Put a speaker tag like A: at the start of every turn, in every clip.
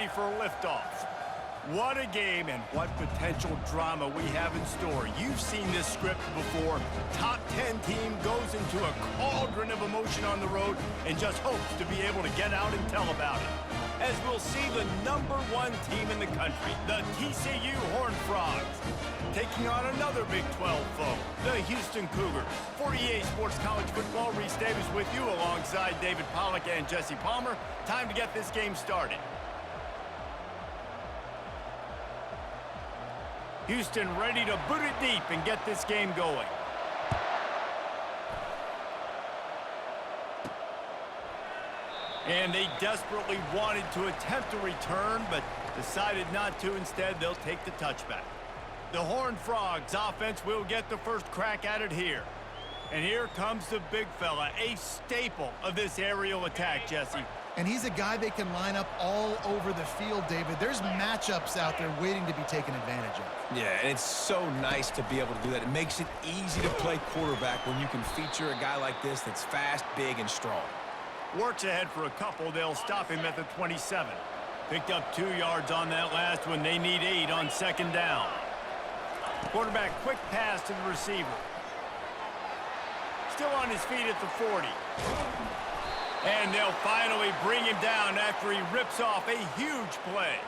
A: ready for liftoff. What a game and what potential drama we have in store. You've seen this script before. Top 10 team goes into a cauldron of emotion on the road and just hopes to be able to get out and tell about it. As we'll see the #1 team in the country, the TCU Horned Frogs, taking on another Big 12 foe, the Houston Cougars. For EA Sports College Football, Reese Davis with you alongside David Pollack and Jesse Palmer. Time to get this game started. Houston ready to boot it deep and get this game going. And they desperately wanted to attempt a return, but decided not to. Instead, they'll take the touchback. The Horned Frogs offense will get the first crack at it here. And here comes the big fella, a staple of this aerial attack, Jesse.
B: And he's a guy they can line up all over the field, David. There's matchups out there waiting to be taken advantage of.
C: Yeah, and it's so nice to be able to do that. It makes it easy to play quarterback when you can feature a guy like this that's fast, big, and strong.
A: Works ahead for a couple. They'll stop him at the 27. Picked up 2 yards on that last one. They need 8 on second down. Quarterback quick pass to the receiver. Still on his feet at the 40. And they'll finally bring him down after he rips off a huge play.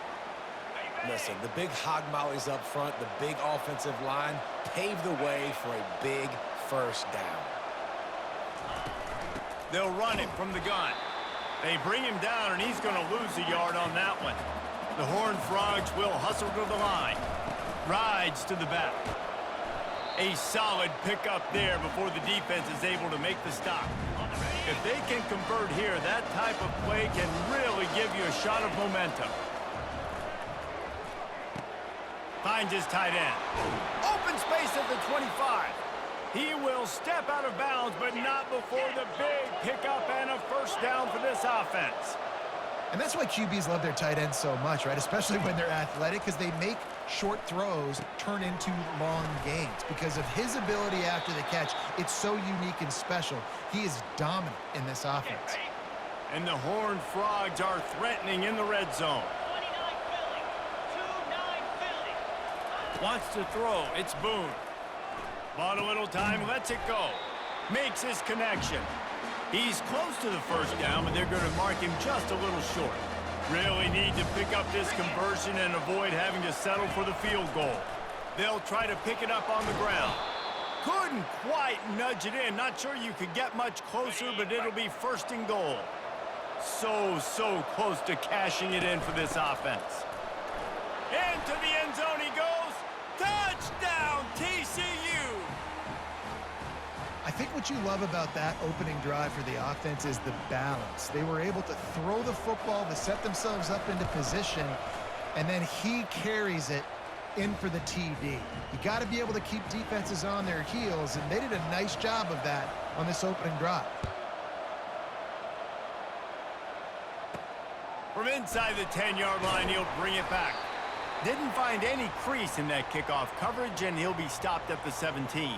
C: Listen, the big hog mollies up front, the big offensive line, pave the way for a big first down.
A: They'll run him from the gun. They bring him down, and he's going to lose a yard on that one. The Horned Frogs will hustle to the line. Rides to the back. A solid pickup there before the defense is able to make the stop. If they can convert here, that type of play can really give you a shot of momentum. Finds his tight end. Open space at the 25. He will step out of bounds, but not before the big pickup and a first down for this offense.
B: And that's why QBs love their tight ends so much, right? Especially when they're athletic, because they make short throws turn into long gains. Because of his ability after the catch, it's so unique and special. He is dominant in this offense.
A: And the Horned Frogs are threatening in the red zone.
D: 29 Philly.
A: Wants to throw. It's Boone. Bought a little time, lets it go. Makes his connection. He's close to the first down, but they're going to mark him just a little short. Really need to pick up this conversion and avoid having to settle for the field goal. They'll try to pick it up on the ground. Couldn't quite nudge it in. Not sure you could get much closer, but it'll be first and goal. So close to cashing it in for this offense. Into the end zone he goes. Touchdown, TCU!
B: I think what you love about that opening drive for the offense is the balance. They were able to throw the football to set themselves up into position, and then he carries it in for the TD. You got to be able to keep defenses on their heels, and they did a nice job of that on this opening drive.
A: From inside the 10-yard line, he'll bring it back. Didn't find any crease in that kickoff coverage, and he'll be stopped at the 17.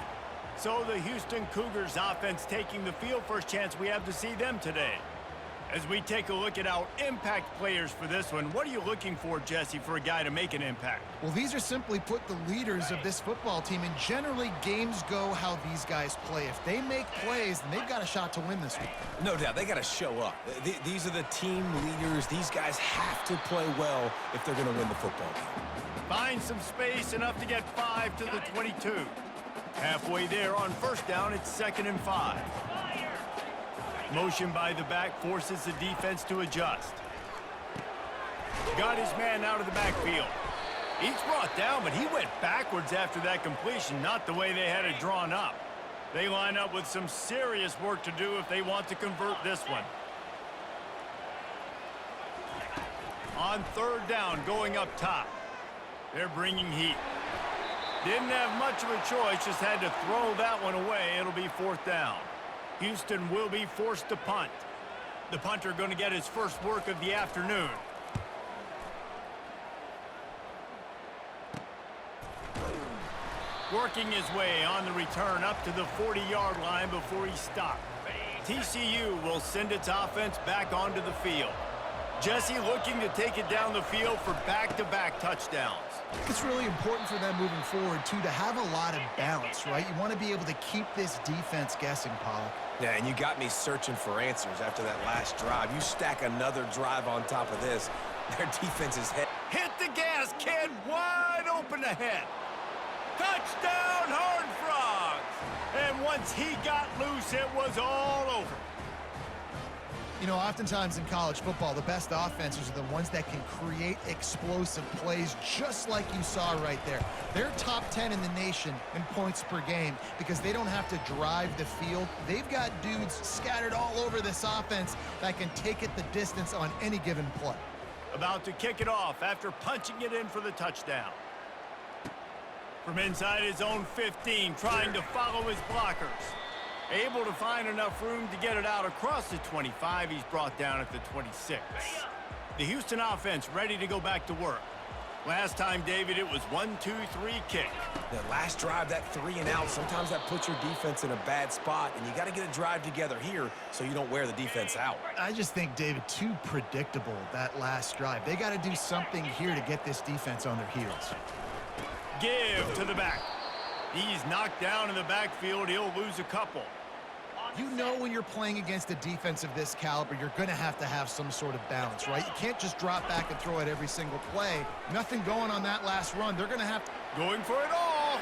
A: So the Houston Cougars offense taking the field. First chance we have to see them today. As we take a look at our impact players for this one, what are you looking for, Jesse, for a guy to make an impact?
B: Well, these are simply put the leaders of this football team, and generally games go how these guys play. If they make plays, then they've got a shot to win this one.
C: No doubt, they got to show up. These are the team leaders. These guys have to play well if they're going to win the football game.
A: Find some space, enough to get 5 to the 22. Halfway there on first down, it's 2nd and 5. Motion by the back forces the defense to adjust. Got his man out of the backfield. He's brought down, but he went backwards after that completion, not the way they had it drawn up. They line up with some serious work to do if they want to convert this one. On third down, going up top. They're bringing heat. Didn't have much of a choice, just had to throw that one away. It'll be 4th down. Houston will be forced to punt. The punter going to get his first work of the afternoon. Working his way on the return up to the 40-yard line before he stopped. TCU will send its offense back onto the field. Jesse looking to take it down the field for back-to-back touchdowns.
B: It's really important for them moving forward, too, to have a lot of balance, right? You want to be able to keep this defense guessing, Pollock.
C: Yeah, and you got me searching for answers after that last drive. You stack another drive on top of this, their defense is hit.
A: Hit the gas, kid. Wide open ahead. Touchdown, Horned Frogs. And once he got loose, it was all over.
B: You know, oftentimes in college football, the best offenses are the ones that can create explosive plays, just like you saw right there. They're top 10 in the nation in points per game because they don't have to drive the field. They've got dudes scattered all over this offense that can take it the distance on any given play.
A: About to kick it off after punching it in for the touchdown. From inside his own 15, trying to follow his blockers. Able to find enough room to get it out across the 25. He's brought down at the 26. The Houston offense ready to go back to work. Last time, David, it was 1-2-3 kick.
C: That last drive, that 3 and out, sometimes that puts your defense in a bad spot, and you got to get a drive together here so you don't wear the defense out.
B: I just think, David, too predictable, that last drive. They got to do something here to get this defense on their heels.
A: Give to the back. He's knocked down in the backfield. He'll lose a couple.
B: You know when you're playing against a defense of this caliber, you're going to have some sort of balance, right? You can't just drop back and throw it every single play. Nothing going on that last run. They're going to have to...
A: Going for it all.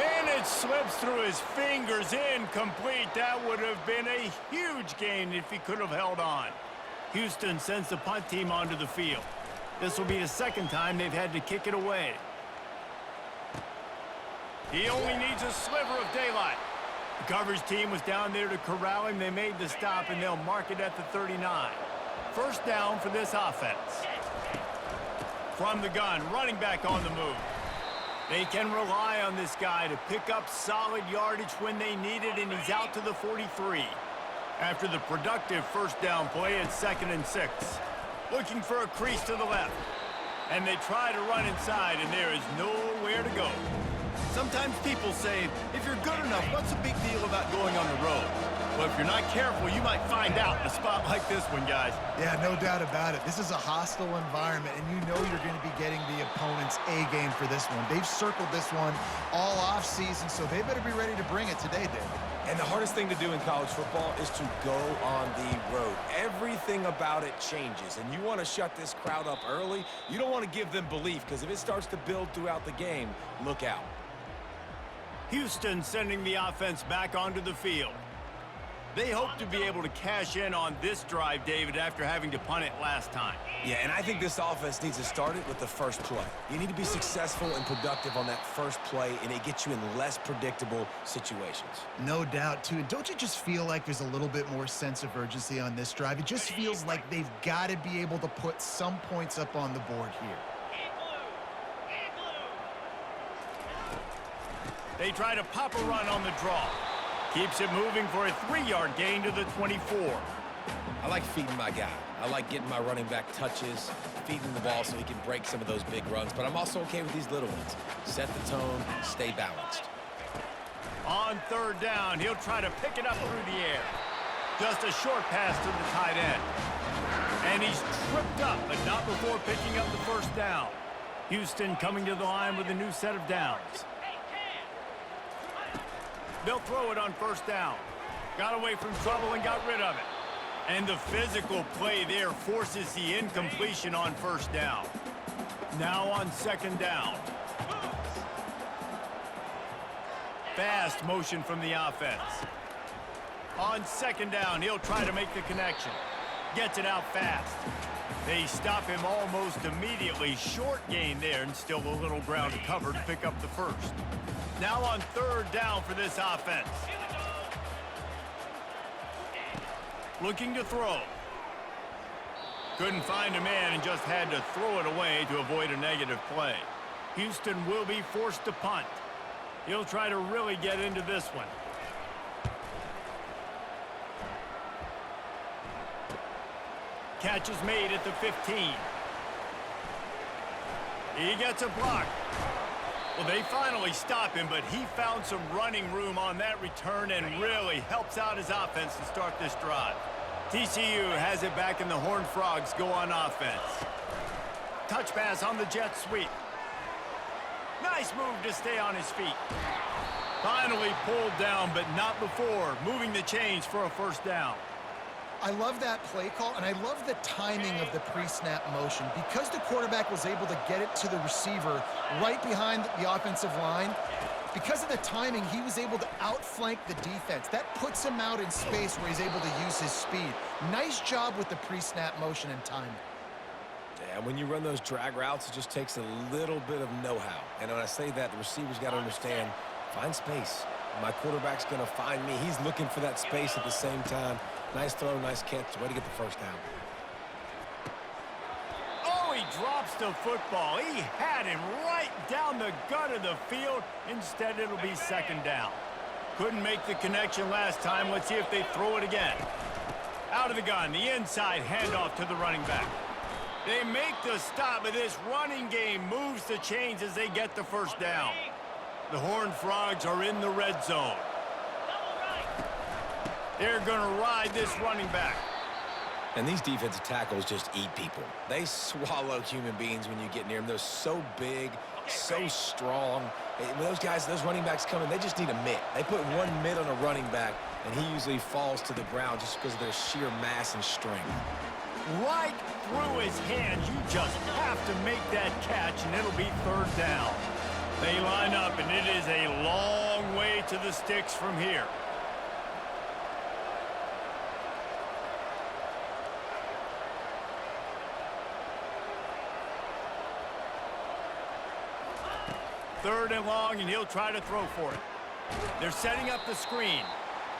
A: And it slips through his fingers, incomplete. That would have been a huge gain if he could have held on. Houston sends the punt team onto the field. This will be the second time they've had to kick it away. He only needs a sliver of daylight. The coverage team was down there to corral him. They made the stop, and they'll mark it at the 39. First down for this offense. From the gun, running back on the move. They can rely on this guy to pick up solid yardage when they need it, and he's out to the 43. After the productive first down play, it's 2nd and 6. Looking for a crease to the left. And they try to run inside, and there is nowhere to go. Sometimes people say, if you're good enough, what's the big deal about going on the road? Well, if you're not careful, you might find out in a spot like this one, guys.
B: Yeah, no doubt about it. This is a hostile environment, and you know you're going to be getting the opponent's A game for this one. They've circled this one all offseason, so they better be ready to bring it today, David.
C: And the hardest thing to do in college football is to go on the road. Everything about it changes, and you want to shut this crowd up early. You don't want to give them belief, because if it starts to build throughout the game, look out.
A: Houston sending the offense back onto the field. They hope to be able to cash in on this drive, David, after having to punt it last time.
C: Yeah, and I think this offense needs to start it with the first play. You need to be successful and productive on that first play, and it gets you in less predictable situations.
B: No doubt, too. And don't you just feel like there's a little bit more sense of urgency on this drive? It just feels like they've got to be able to put some points up on the board here.
A: They try to pop a run on the draw. Keeps it moving for a 3-yard gain to the 24.
C: I like feeding my guy. I like getting my running back touches, feeding the ball so he can break some of those big runs, but I'm also okay with these little ones. Set the tone, stay balanced.
A: On 3rd down, he'll try to pick it up through the air. Just a short pass to the tight end. And he's tripped up, but not before picking up the first down. Houston coming to the line with a new set of downs. They'll throw it on 1st down. Got away from trouble and got rid of it. And the physical play there forces the incompletion on 1st down. Now on 2nd down. Fast motion from the offense. On 2nd down, he'll try to make the connection. Gets it out fast. They stop him almost immediately. Short gain there, and still a little ground to cover to pick up the first. Now on 3rd down for this offense. Looking to throw. Couldn't find a man and just had to throw it away to avoid a negative play. Houston will be forced to punt. He'll try to really get into this one. Catch is made at the 15. He gets a block. Well, they finally stop him, but he found some running room on that return and really helps out his offense to start this drive. TCU has it back, and the Horned Frogs go on offense. Touch pass on the jet sweep. Nice move to stay on his feet. Finally pulled down, but not before moving the chains for a first down.
B: I love that play call, and I love the timing of the pre-snap motion. Because the quarterback was able to get it to the receiver right behind the offensive line, because of the timing, he was able to outflank the defense. That puts him out in space where he's able to use his speed. Nice job with the pre-snap motion and timing.
C: Yeah, when you run those drag routes, it just takes a little bit of know-how. And when I say that, the receiver's got to understand, find space. My quarterback's going to find me. He's looking for that space at the same time. Nice throw, nice catch. Way to get the first down.
A: Oh, he drops the football. He had him right down the gut of the field. Instead, it'll be second down. Couldn't make the connection last time. Let's see if they throw it again. Out of the gun, the inside handoff to the running back. They make the stop, but this running game moves the chains as they get the first down. The Horned Frogs are in the red zone. They're going to ride this running back.
C: And these defensive tackles just eat people. They swallow human beings when you get near them. They're so big, so strong. When those guys, those running backs come in, they just need a mitt. They put one mitt on a running back, and he usually falls to the ground just because of their sheer mass and strength.
A: Right through his hands. You just have to make that catch, and it'll be third down. They line up, and it is a long way to the sticks from here. Third and long, and he'll try to throw for it. They're setting up the screen.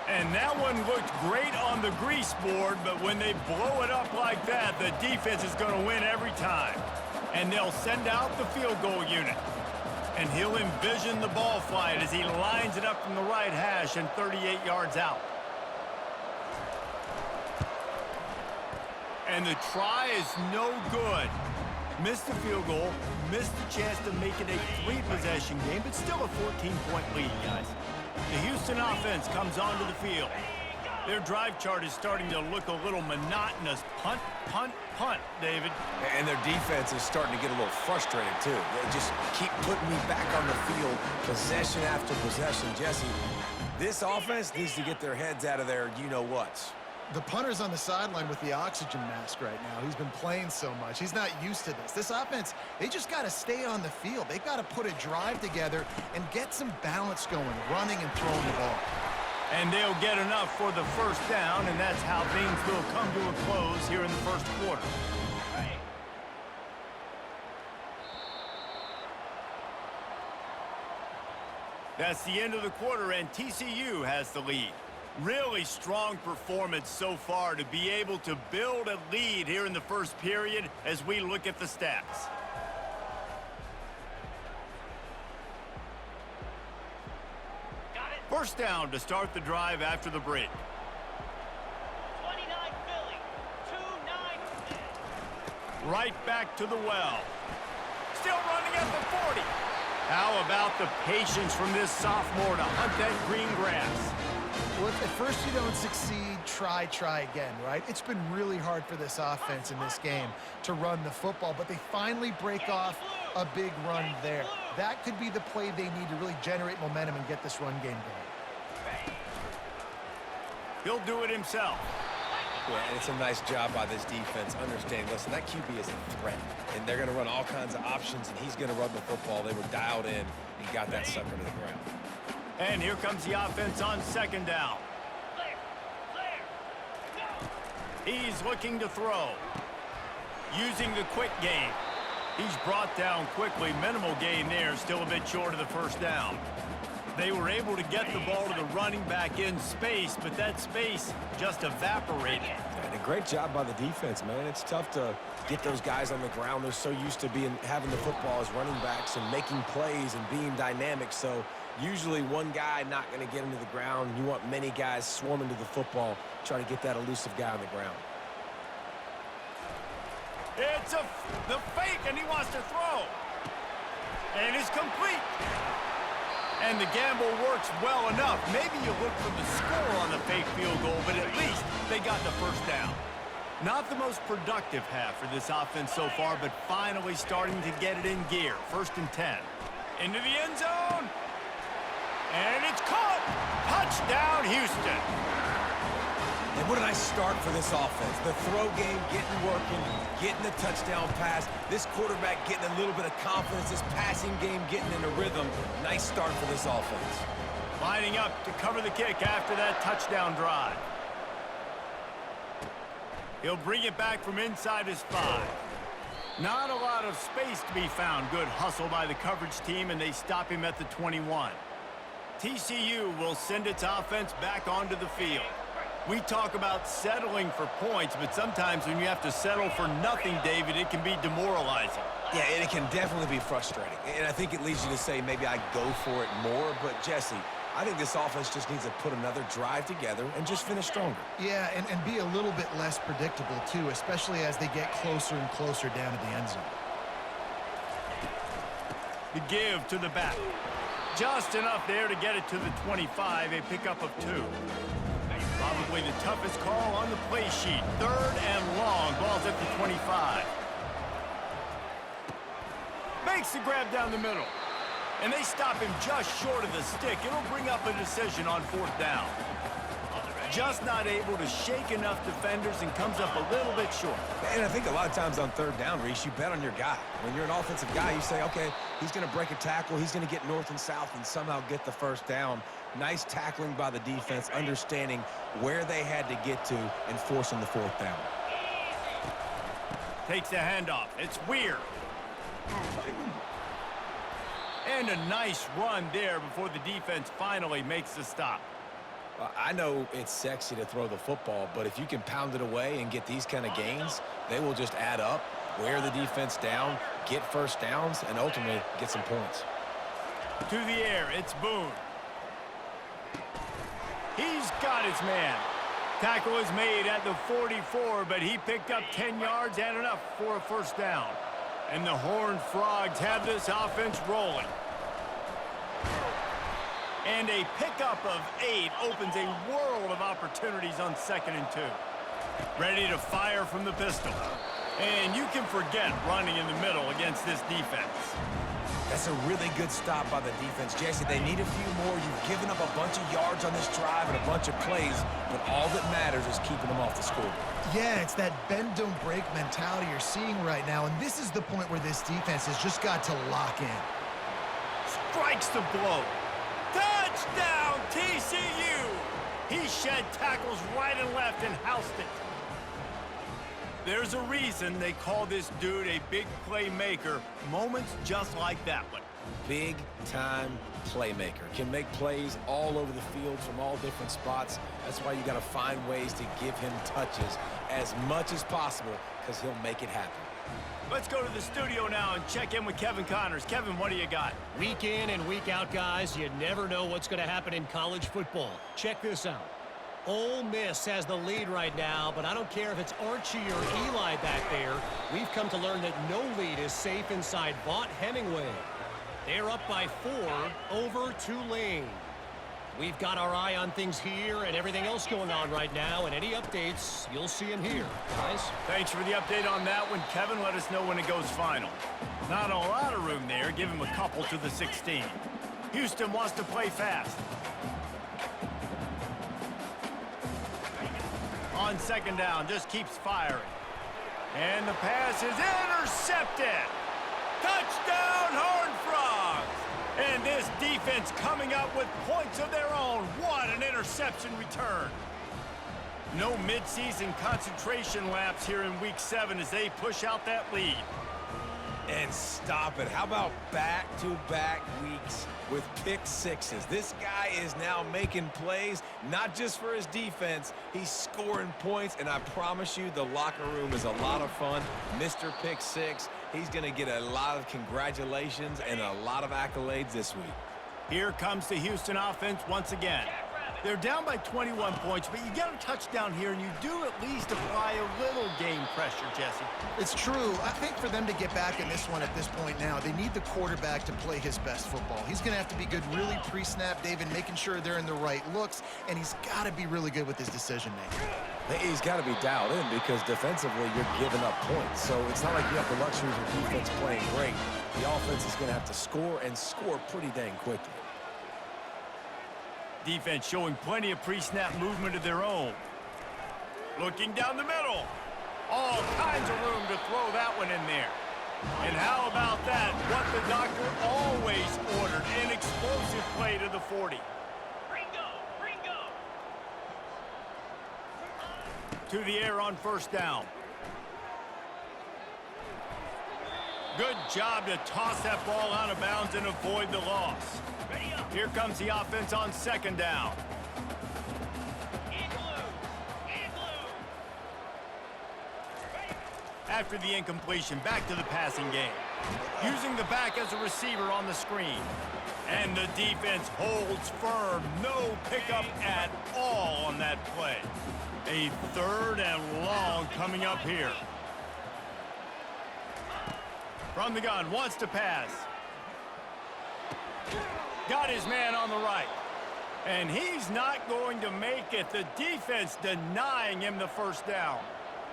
A: And that one looked great on the grease board, but when they blow it up like that, the defense is going to win every time. And they'll send out the field goal unit. And he'll envision the ball flight as he lines it up from the right hash and 38 yards out. And the try is no good. Missed the field goal, missed the chance to make it a three-possession game, but still a 14-point lead, guys. The Houston offense comes onto the field. Their drive chart is starting to look a little monotonous. Punt, punt, punt, David.
C: And their defense is starting to get a little frustrated, too. They just keep putting me back on the field, possession after possession. Jesse, this offense needs to get their heads out of their you-know-whats.
B: The punter's on the sideline with the oxygen mask right now. He's been playing so much. He's not used to this. This offense, they just got to stay on the field. They've got to put a drive together and get some balance going, running and throwing the ball.
A: And they'll get enough for the first down, and that's how things will come to a close here in the first quarter. That's the end of the quarter, and TCU has the lead. Really strong performance so far to be able to build a lead here in the first period as we look at the stats. First down to start the drive after the break.
D: 29 Philly, 2-9.
A: Right back to the well. Still running at the 40. How about the patience from this sophomore to hunt that green grass?
B: Well, if at first you don't succeed, try again, right? It's been really hard for this offense in this game to run the football, but they finally break off a big run there. That could be the play they need to really generate momentum and get this run game going.
A: He'll do it himself.
C: Yeah, and it's a nice job by this defense understanding, listen, that QB is a threat, and they're going to run all kinds of options, and he's going to run the football. They were dialed in and got that sucker to the ground.
A: And here comes the offense on second down. He's looking to throw. Using the quick game. He's brought down quickly. Minimal gain there. Still a bit short of the first down. They were able to get the ball to the running back in space, but that space just evaporated.
C: And a great job by the defense, man. It's tough to get those guys on the ground. They're so used to having the football as running backs and making plays and being dynamic. So usually one guy not going to get into the ground. You want many guys swarming to the football, try to get that elusive guy on the ground.
A: It's the fake, and he wants to throw. And it's complete. And the gamble works well enough. Maybe you look for the score on the fake field goal, but at least they got the first down. Not the most productive half for this offense so far, but finally starting to get it in gear. 1st and 10. Into the end zone. And it's caught. Touchdown, Houston.
C: And what a nice start for this offense. The throw game getting working, getting the touchdown pass. This quarterback getting a little bit of confidence. This passing game getting in a rhythm. Nice start for this offense.
A: Lining up to cover the kick after that touchdown drive. He'll bring it back from inside his 5. Not a lot of space to be found. Good hustle by the coverage team, and they stop him at the 21. TCU will send its offense back onto the field. We talk about settling for points, but sometimes when you have to settle for nothing, David, it can be demoralizing.
C: Yeah, and it can definitely be frustrating. And I think it leads you to say maybe I go for it more. But, Jesse, I think this offense just needs to put another drive together and just finish stronger.
B: Yeah, and be a little bit less predictable, too, especially as they get closer and closer down to the end zone.
A: The give to the back. Just enough there to get it to the 25, a pickup of 2. Probably the toughest call on the play sheet. 3rd and long. Ball's at the 25. Makes the grab down the middle. And they stop him just short of the stick. It'll bring up a decision on 4th down. Just not able to shake enough defenders and comes up a little bit short.
C: And I think a lot of times on 3rd down, Reese, you bet on your guy. When you're an offensive guy, you say, okay, he's going to break a tackle. He's going to get north and south and somehow get the 1st down. Nice tackling by the defense, understanding where they had to get to and forcing the 4th down.
A: Takes the handoff. It's Weir. And a nice run there before the defense finally makes the stop.
C: I know it's sexy to throw the football, but if you can pound it away and get these kind of gains, they will just add up, wear the defense down, get 1st downs, and ultimately get some points.
A: To the air, it's Boone. He's got his man. Tackle is made at the 44, but he picked up 10 yards and enough for a 1st down. And the Horned Frogs have this offense rolling. And a pickup of 8 opens a world of opportunities on 2nd and 2. Ready to fire from the pistol. And you can forget running in the middle against this defense.
C: That's a really good stop by the defense. Jesse, they need a few more. You've given up a bunch of yards on this drive and a bunch of plays, but all that matters is keeping them off the scoreboard.
B: Yeah, it's that bend, don't break mentality you're seeing right now, and this is the point where this defense has just got to lock in.
A: Strikes the blow. Touchdown, TCU! He shed tackles right and left and housed it. There's a reason they call this dude a big playmaker. Moments just like that one.
C: Big-time playmaker. Can make plays all over the field from all different spots. That's why you got to find ways to give him touches as much as possible, because he'll make it happen.
A: Let's go to the studio now and check in with Kevin Connors. Kevin, what do you got?
E: Week in and week out, guys, you never know what's going to happen in college football. Check this out. Ole Miss has the lead right now, but I don't care if it's Archie or Eli back there. We've come to learn that no lead is safe inside Vaught Hemingway. They're up by 4 over Tulane. We've got our eye on things here and everything else going on right now, and any updates, you'll see them here, guys.
A: Thanks for the update on that one, Kevin. Let us know when it goes final. Not a lot of room there. Give him a couple to the 16. Houston wants to play fast. On 2nd down, just keeps firing. And the pass is intercepted. Touchdown, Horned Frogs! And this defense coming up with points of their own. What an interception return. No midseason concentration laps here in Week 7 as they push out that lead.
C: And stop it. How about back-to-back weeks with pick sixes? This guy is now making plays, not just for his defense. He's scoring points, and I promise you the locker room is a lot of fun. Mr. Pick Six, he's going to get a lot of congratulations and a lot of accolades this week.
A: Here comes the Houston offense once again. They're down by 21 points, but you get a touchdown here, and you do at least apply a little game pressure, Jesse.
B: It's true. I think for them to get back in this one at this point now, they need the quarterback to play his best football. He's going to have to be good really pre-snap, David, making sure they're in the right looks, and he's got to be really good with his decision-making.
C: He's got to be dialed in because defensively you're giving up points. So it's not like you have the luxury of the defense playing great. The offense is going to have to score and score pretty dang quickly.
A: Defense showing plenty of pre-snap movement of their own. Looking down the middle. All kinds of room to throw that one in there. And how about that? What the doctor always ordered. An explosive play to the 40. To the air on first down. Good job to toss that ball out of bounds and avoid the loss. Here comes the offense on second down. After the incompletion, back to the passing game. Using the back as a receiver on the screen. And the defense holds firm. No pickup at all on that play. A third and long coming up here. From the gun, wants to pass. Got his man on the right. And he's not going to make it. The defense denying him the first down.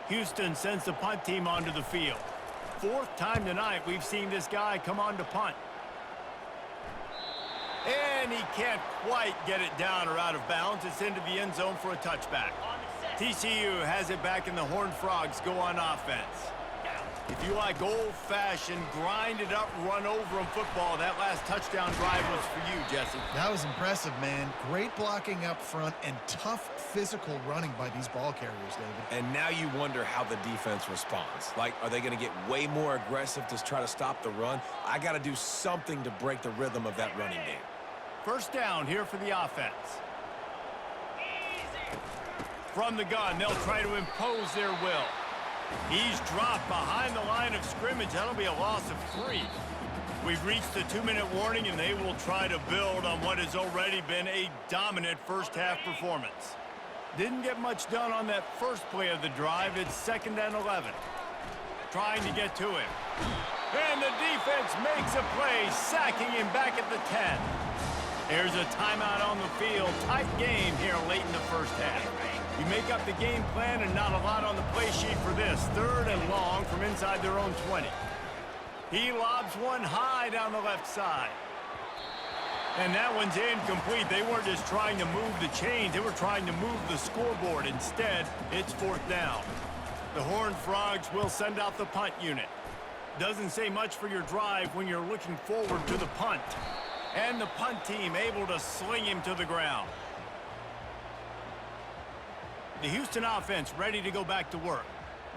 A: Houston sends the punt team onto the field. Fourth time tonight we've seen this guy come on to punt. And he can't quite get it down or out of bounds. It's into the end zone for a touchback. TCU has it back in the Horned Frogs go on offense. If you like old-fashioned, grind-it-up, run-over-'em football, that last touchdown drive was for you, Jesse.
B: That was impressive, man. Great blocking up front and tough physical running by these ball carriers, David.
C: And now you wonder how the defense responds. Like, are they going to get way more aggressive to try to stop the run? I got to do something to break the rhythm of that running game.
A: First down here for the offense. From the gun, they'll try to impose their will. He's dropped behind the line of scrimmage. That'll be a loss of 3. We've reached the 2-minute warning, and they will try to build on what has already been a dominant first-half performance. Didn't get much done on that first play of the drive. It's 2nd and 11. Trying to get to him. And the defense makes a play, sacking him back at the 10. There's a timeout on the field. Tight game here late in the first half. You make up the game plan and not a lot on the play sheet for this. 3rd and long from inside their own 20. He lobs one high down the left side. And that one's incomplete. They weren't just trying to move the chains. They were trying to move the scoreboard. Instead, it's 4th down. The Horned Frogs will send out the punt unit. Doesn't say much for your drive when you're looking forward to the punt. And the punt team able to sling him to the ground. The Houston offense ready to go back to work.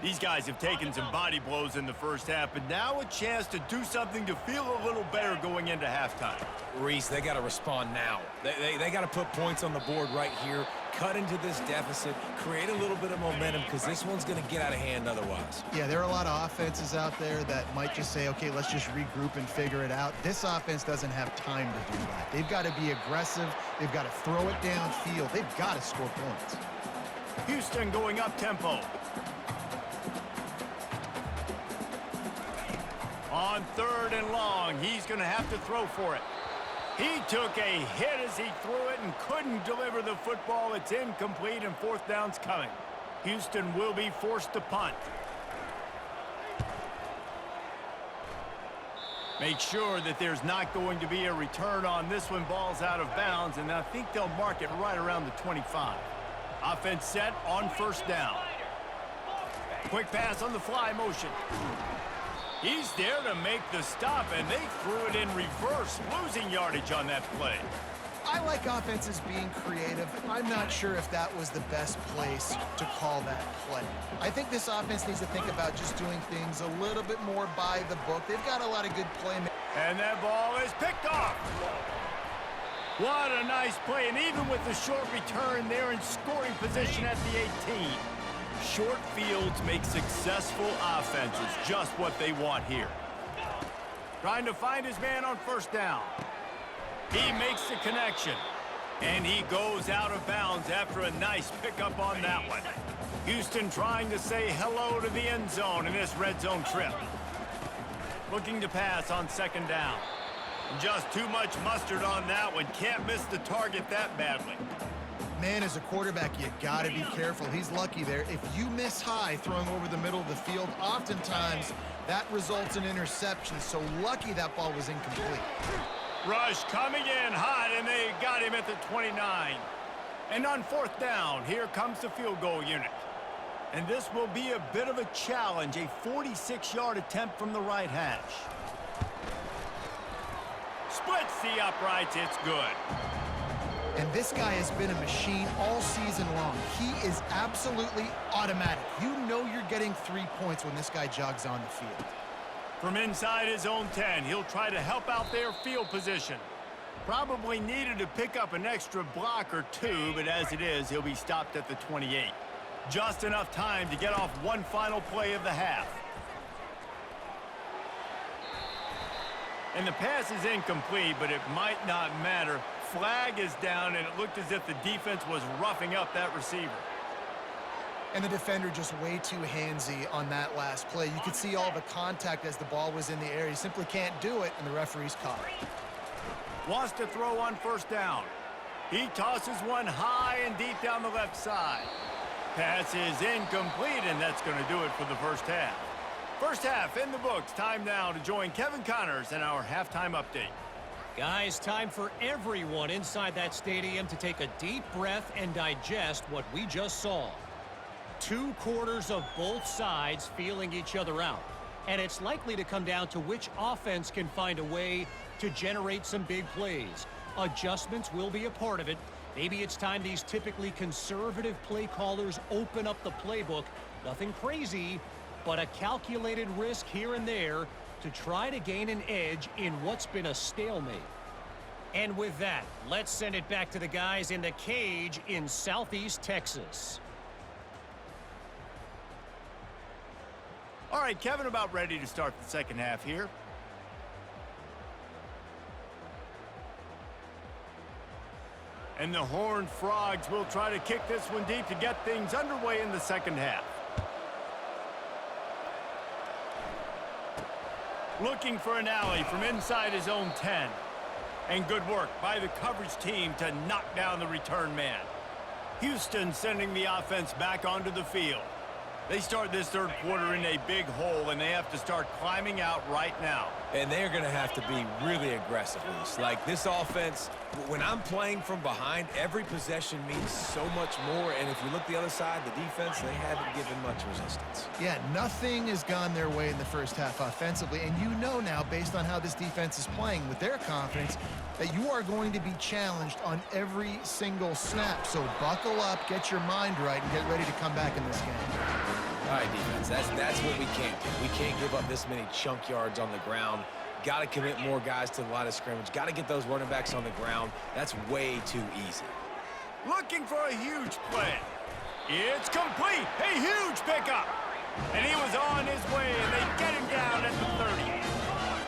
A: These guys have taken some body blows in the first half, but now a chance to do something to feel a little better going into halftime.
C: Reese, they got to respond now. They got to put points on the board right here, cut into this deficit, create a little bit of momentum because this one's going to get out of hand otherwise.
B: Yeah, there are a lot of offenses out there that might just say, okay, let's just regroup and figure it out. This offense doesn't have time to do that. They've got to be aggressive. They've got to throw it downfield. They've got to score points.
A: Houston going up tempo. On 3rd and long, he's going to have to throw for it. He took a hit as he threw it and couldn't deliver the football. It's incomplete and 4th down's coming. Houston will be forced to punt. Make sure that there's not going to be a return on this one. Ball's out of bounds, and I think they'll mark it right around the 25. Offense set on 1st down. Quick pass on the fly motion. He's there to make the stop, and they threw it in reverse, losing yardage on that play.
B: I like offenses being creative. I'm not sure if that was the best place to call that play. I think this offense needs to think about just doing things a little bit more by the book. They've got a lot of good play.
A: And that ball is picked off. What a nice play, and even with the short return, they're in scoring position at the 18. Short fields make successful offenses just what they want here. Trying to find his man on 1st down. He makes the connection. And he goes out of bounds after a nice pickup on that one. Houston trying to say hello to the end zone in this red zone trip. Looking to pass on second down. Just too much mustard on that one. Can't miss the target that badly.
B: Man, as a quarterback, you got to be careful. He's lucky there. If you miss high throwing over the middle of the field, oftentimes that results in interceptions. So lucky that ball was incomplete.
A: Rush coming in hot, and they got him at the 29. And on fourth down, here comes the field goal unit. And this will be a bit of a challenge, a 46-yard attempt from the right hash. Splits the uprights, it's good.
B: And this guy has been a machine all season long. He is absolutely automatic. You know you're getting 3 points when this guy jogs on the field.
A: From inside his own 10, he'll try to help out their field position. Probably needed to pick up an extra block or two, but as it is, he'll be stopped at the 28. Just enough time to get off one final play of the half. And the pass is incomplete, but it might not matter. Flag is down, and it looked as if the defense was roughing up that receiver.
B: And the defender just way too handsy on that last play. You could see all the contact as the ball was in the air. He simply can't do it, and the referee's caught it.
A: Wants to throw on first down. He tosses one high and deep down the left side. Pass is incomplete, and that's going to do it for the first half. First half in the books. Time now to join Kevin Connors in our halftime update.
E: Guys, time for everyone inside that stadium to take a deep breath and digest what we just saw. 2 quarters of both sides feeling each other out. And it's likely to come down to which offense can find a way to generate some big plays. Adjustments will be a part of it. Maybe it's time these typically conservative play callers open up the playbook. Nothing crazy, but a calculated risk here and there to try to gain an edge in what's been a stalemate. And with that, let's send it back to the guys in the cage in Southeast Texas.
A: All right, Kevin, about ready to start the second half here. And the Horned Frogs will try to kick this one deep to get things underway in the second half. Looking for an alley from inside his own 10. And good work by the coverage team to knock down the return man. Houston sending the offense back onto the field. They start this third quarter in a big hole, and they have to start climbing out right now.
C: And they're going to have to be really aggressive. Like this offense, when I'm playing from behind, every possession means so much more. And if you look the other side, the defense, they haven't given much resistance.
B: Yeah, nothing has gone their way in the first half offensively. And you know now, based on how this defense is playing with their confidence, that you are going to be challenged on every single snap. So buckle up, get your mind right, and get ready to come back in this game.
C: All right, defense, that's what we can't do. We can't give up this many chunk yards on the ground. Got to commit more guys to the line of scrimmage. Got to get those running backs on the ground. That's way too easy.
A: Looking for a huge play. It's complete. A huge pickup. And he was on his way, and they get him down at the 30.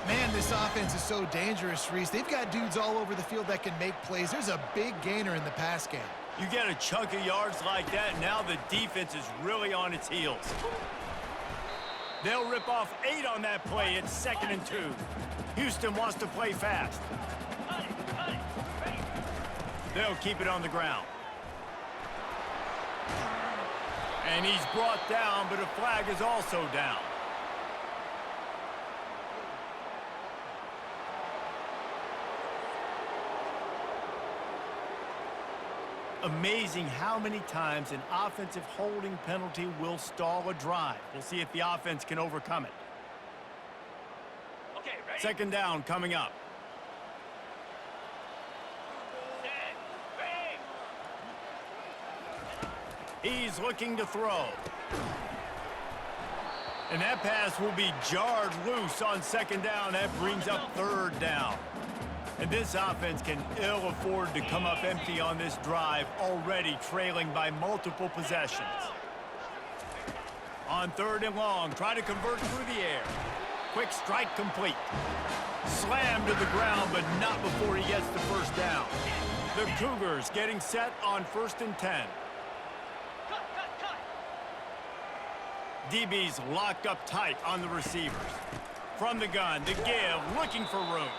B: Man, this offense is so dangerous, Reese. They've got dudes all over the field that can make plays. There's a big gainer in the pass game.
A: You get a chunk of yards like that, now the defense is really on its heels. They'll rip off 8 on that play. It's 2nd and 2. Houston wants to play fast. They'll keep it on the ground. And he's brought down, but a flag is also down. Amazing how many times an offensive holding penalty will stall a drive. We'll see if the offense can overcome it.
D: Okay, ready?
A: Second down coming up. He's looking to throw. And that pass will be jarred loose on second down. That brings up third down. And this offense can ill afford to come up empty on this drive, already trailing by multiple possessions. On 3rd and long, try to convert through the air. quick strike complete. Slammed to the ground, but not before he gets the first down. The Cougars getting set on 1st and 10.
D: Cut, cut, cut.
A: DB's locked up tight on the receivers. From the gun, the give, looking for room.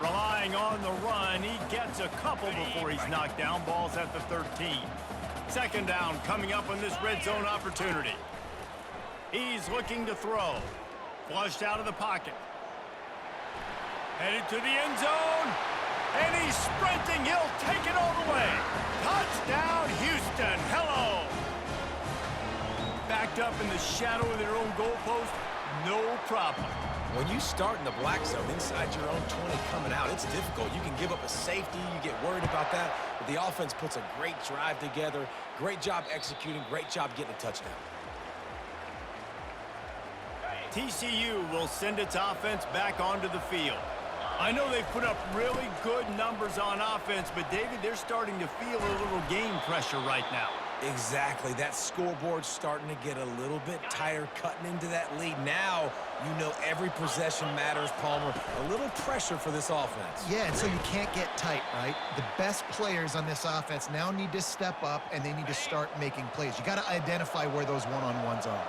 A: Relying on the run, he gets a couple before he's knocked down. Ball's at the 13. 2nd down coming up on this red zone opportunity. He's looking to throw. Flushed out of the pocket. Headed to the end zone. And he's sprinting. He'll take it all the way. Touchdown, Houston. Hello. Backed up in the shadow of their own goalpost. No problem.
C: When you start in the black zone inside your own 20 coming out, it's difficult. You can give up a safety. You get worried about that. But the offense puts a great drive together. Great job executing. Great job getting a touchdown.
A: TCU will send its offense back onto the field. I know they've put up really good numbers on offense, but, David, they're starting to feel a little game pressure right now.
C: Exactly. That scoreboard's starting to get a little bit tighter, cutting into that lead. Now, you know every possession matters, Palmer. A little pressure for this offense.
B: Yeah, and so you can't get tight, right? The best players on this offense now need to step up, and they need to start making plays. You got to identify where those one-on-ones are.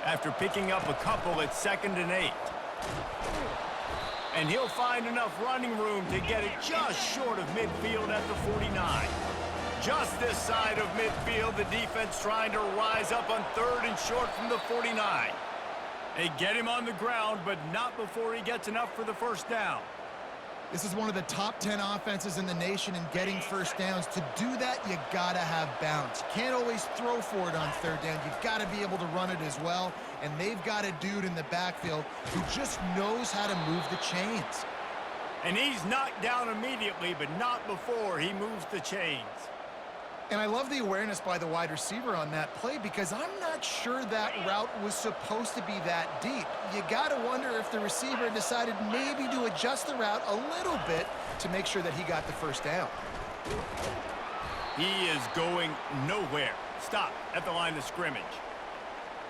A: After picking up a couple, it's 2nd and 8. And he'll find enough running room to get it just short of midfield at the 49. Just this side of midfield, the defense trying to rise up on 3rd and short from the 49. They get him on the ground, but not before he gets enough for the first down.
B: This is one of the top 10 offenses in the nation in getting first downs. To do that, you got to have balance. You can't always throw for it on 3rd down. You've got to be able to run it as well. And they've got a dude in the backfield who just knows how to move the chains.
A: And he's knocked down immediately, but not before he moves the chains.
B: And I love the awareness by the wide receiver on that play because I'm not sure that route was supposed to be that deep. You got to wonder if the receiver decided maybe to adjust the route a little bit to make sure that he got the first down.
A: He is going nowhere. Stop at the line of scrimmage.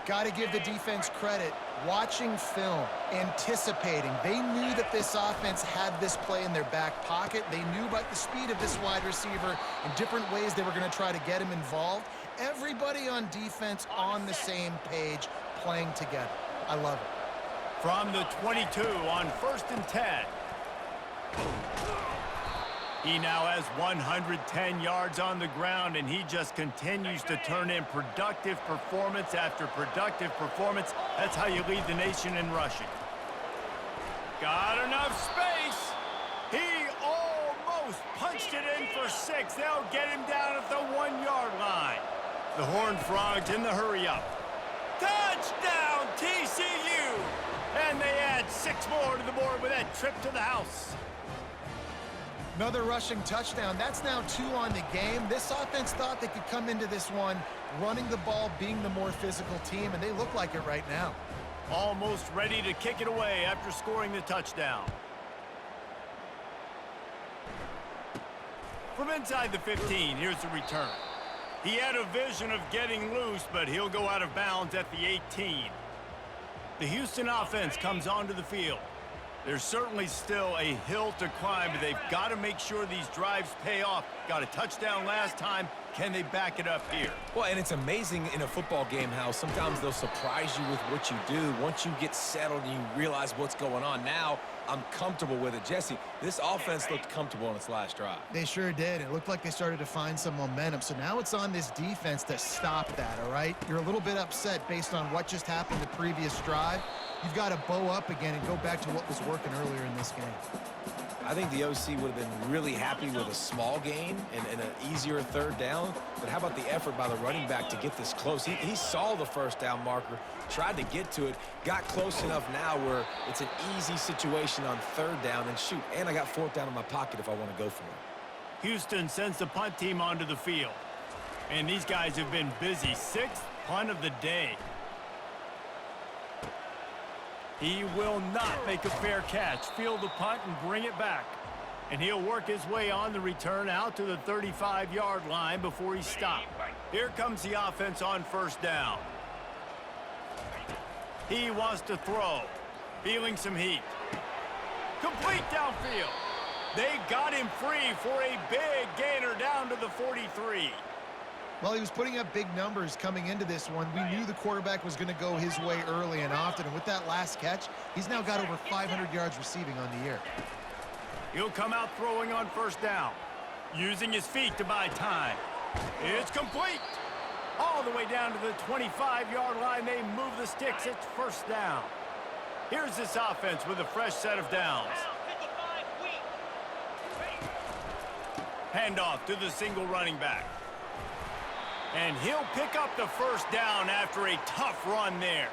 B: Got to give the defense credit. Watching film, anticipating. They knew that this offense had this play in their back pocket. They knew about the speed of this wide receiver and different ways they were going to try to get him involved. Everybody on defense on the same page, playing together. I love it.
A: From the 22 on 1st and 10. He now has 110 yards on the ground, and he just continues to turn in productive performance after productive performance. That's how you lead the nation in rushing. Got enough space. He almost punched it in for 6. They'll get him down at the 1-yard line. The Horned Frogs in the hurry-up. Touchdown, TCU! And they add 6 more to the board with that trip to the house.
B: Another rushing touchdown. That's now 2 on the game. This offense thought they could come into this one running the ball, being the more physical team, and they look like it right now.
A: Almost ready to kick it away after scoring the touchdown. From inside the 15, here's the return. He had a vision of getting loose, but he'll go out of bounds at the 18. The Houston offense comes onto the field. There's certainly still a hill to climb, but they've got to make sure these drives pay off. Got a touchdown last time. Can they back it up here?
C: Well, and it's amazing in a football game how sometimes they'll surprise you with what you do. Once you get settled and you realize what's going on, now I'm comfortable with it. Jesse, this offense looked comfortable on its last drive.
B: They sure did. It looked like they started to find some momentum. So now it's on this defense to stop that, all right? You're a little bit upset based on what just happened the previous drive. You've got to bow up again and go back to what was working earlier in this game.
C: I think the OC would have been really happy with a small gain and an easier 3rd down. But how about the effort by the running back to get this close? He saw the first down marker, tried to get to it, got close enough now where it's an easy situation on 3rd down. And shoot, and I got 4th down in my pocket if I want to go for it.
A: Houston sends the punt team onto the field. And these guys have been busy. 6th punt of the day. He will not make a fair catch. Field the punt and bring it back. And he'll work his way on the return out to the 35-yard line before he's stopped. Here comes the offense on 1st down. He wants to throw. Feeling some heat. Complete downfield. They got him free for a big gainer down to the 43.
B: Well, he was putting up big numbers coming into this one. We knew the quarterback was going to go his way early and often. And with that last catch, he's now got over 500 yards receiving on the year.
A: He'll come out throwing on first down, using his feet to buy time. It's complete. All the way down to the 25-yard line. They move the sticks. It's first down. Here's this offense with a fresh set of downs. Handoff to the single running back. And he'll pick up the first down after a tough run there.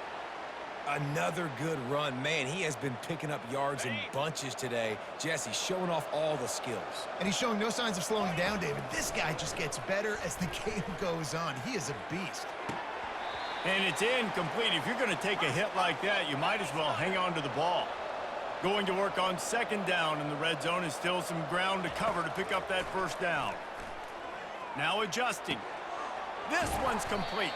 C: Another good run. Man, he has been picking up yards in bunches today. Jesse showing off all the skills.
B: And he's showing no signs of slowing down, David. This guy just gets better as the game goes on. He is a beast.
A: And it's incomplete. If you're going to take a hit like that, you might as well hang on to the ball. Going to work on second down in the red zone is still some ground to cover to pick up that first down. Now adjusting. This one's complete.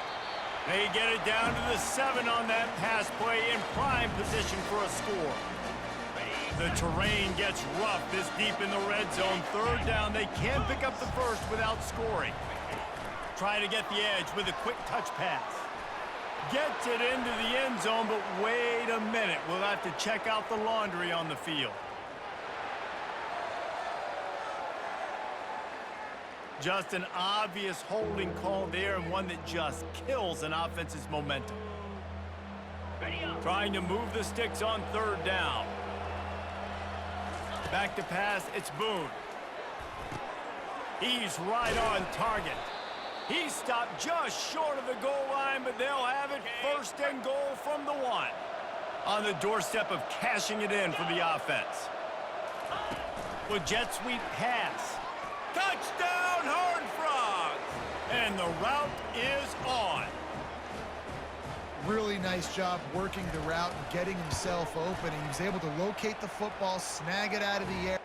A: They get it down to the 7 on that pass play in prime position for a score. The terrain gets rough this deep in the red zone. Third down, they can't pick up the first without scoring. Try to get the edge with a quick touch pass. Gets it into the end zone, but wait a minute. We'll have to check out the laundry on the field. Just an obvious holding call there, and one that just kills an offense's momentum. Trying to move the sticks on third down. Back to pass, it's Boone. He's right on target. He stopped just short of the goal line, but they'll have it first and goal from the 1. On the doorstep of cashing it in for the offense. With jet sweep pass. Touchdown, Horned Frogs! And the route is on.
B: Really nice job working the route and getting himself open. He was able to locate the football, snag it out of the air.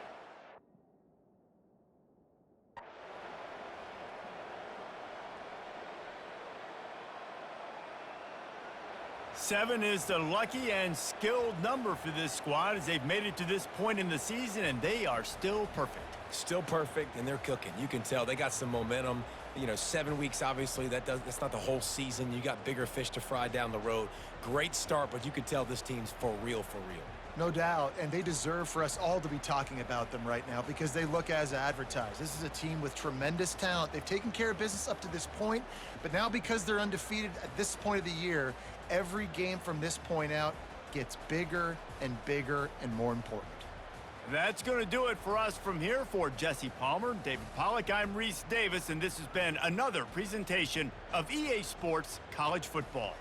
A: Seven is the lucky and skilled number for this squad as they've made it to this point in the season, and they are still perfect.
C: Still perfect, and they're cooking. You can tell they got some momentum. You know, 7 weeks, obviously, that's not the whole season. You got bigger fish to fry down the road. Great start, but you can tell this team's for real, for real.
B: No doubt, and they deserve for us all to be talking about them right now because they look as advertised. This is a team with tremendous talent. They've taken care of business up to this point, but now because they're undefeated at this point of the year, every game from this point out gets bigger and bigger and more important.
A: That's going to do it for us from here. For Jesse Palmer, David Pollack, I'm Reese Davis, and this has been another presentation of EA Sports College Football.